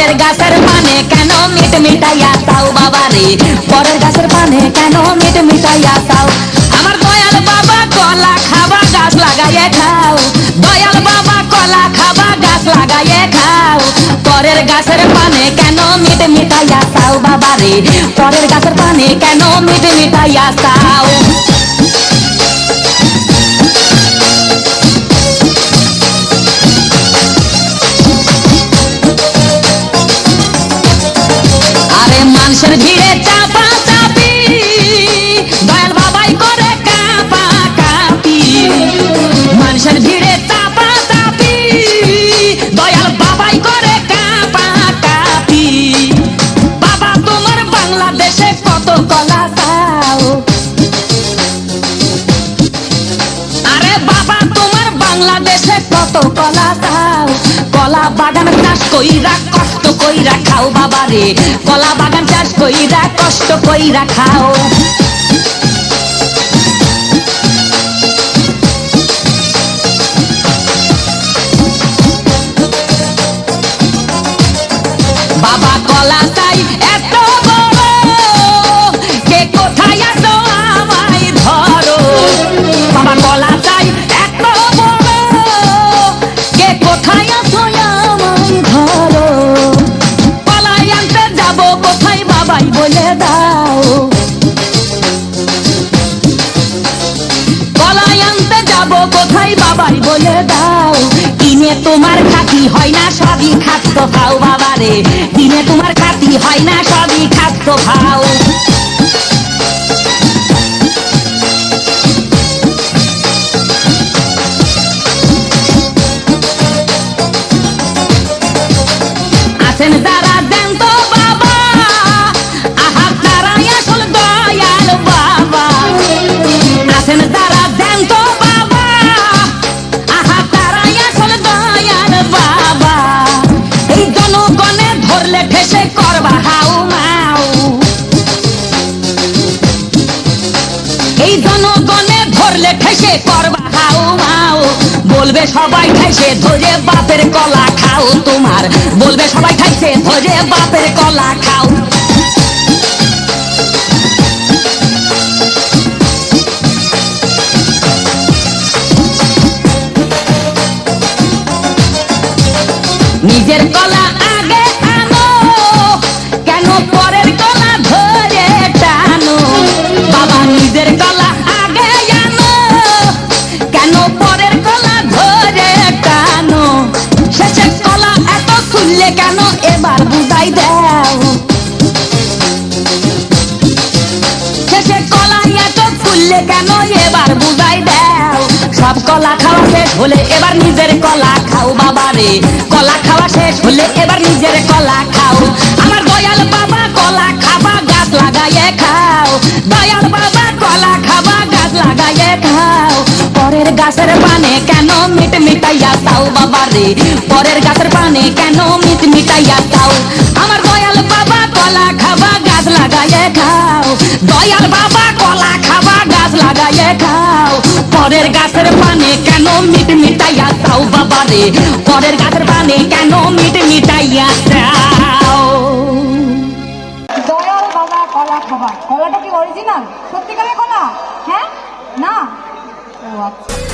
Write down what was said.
পরের গাছের পানে কেন মিট মিটাইয়া চাও বাবা রে, পরের গাছের পানে কেন মিট মিটাইয়া চাও। আমার দয়াল বাবা কলা খাবা গাছ লাগাইয়ে খাও, দয়াল বাবা কলা খাবা গাছ লাগাইয়ে খাও। পরের গাছের পানে কেন মিট মিটাইয়া চাও বাবা রে, পরের গাছের পানে কেন মিট মিটাইয়া চাও। মানুষের ভিড়ে চাপা চাপি দয়াল বাবাই করে কাপা কাপি, মানুষের ভিড়ে চাপা চাপি দয়াল বাবাই করে কাপা কাপি। বাবা তোমার বাংলাদেশে কত কলা চাও, আরে বাবা তোমার বাংলাদেশে কত কলা চাও। কলা বাগান চাষ কইরা কষ্ট কইরা খাও বাবা রে, কলা বাগান চাষ কইরা কষ্ট কইরা খাও। বাবা কলা চাই এত বড়, কে কোথায় আছো আমায় ধরো। বাবা কলা চাই এত বড়, কে কোথায় আছো আমায় ধরো। কলাই আনতে যাবো কোথায় বাবাই বলে দাও, কলাই আনতে যাবো কোথায় বাবাই বলে দাও। কিনে তোমার খাতি হয় না সবই খাদ্য খাও বাবা রে, কিনে তোমার খাতি হয় না সবই খাদ্য খাও। আছেন যারা দেন তো বাবা, আহা তারাই আসল দয়াল বাবা। আছেন যারা দেন তো বাবা, আহা তারাই আসল দয়াল বাবা। এই জনগণে ধরলে ঠেসে করবা হাউ মাউ, এই জনগণে ধরলে ঠেসে করবা হাউ মাউ। বলবে সবাই খাইছে ধরে বাপের কলা খাও তোমার, বলবে সবাই খাইছে ধরে বাপের কলা খাও। নিজের কলা আগে আনো, কেন পরের কলা ধরে টানো। বাবা নিজের কলা আগে আনো, কেন পরের কলা ধরে টানো। শেষের কলা এত খুললে কেন এবার বুঝাই দাও, শেষের কলা এত খুললে কেন এবার বুঝাই দাও। সব কলা খাওয়া শেষ হলে এবার নিজের কলা খাও বাবা রে, কলা খাওয়া শেষ হলে এবার নিজের কলা খাও। আমার দয়াল বাবা কলা খাবা গাছ লাগাইয়ে খাও, দয়াল বাবা কলা খাবা গাছ লাগাইয়ে খাও। পরের গাছের পানে কেন মিট মিটাইয়া চাও বাবা রে, পরের গাছের পানে কেন মিট মিটাইয়া চাও। আমার দয়াল বাবা কলা খাবা গাছ লাগাইয়ে খাও, দয়াল বাবা কলা খাবা গাছ লাগাইয়ে খাও। পরের গাছের পানে কেন মিট মিটাইয়া চাও বাবা রে, পরের গাছের পানে কেন মিট মিটাইয়া চাও। দয়াল বাবা কলা খাবা, কলাটা কি অরিজিনাল সত্যিকারের কলা? হ্যাঁ না, ও আচ্ছা।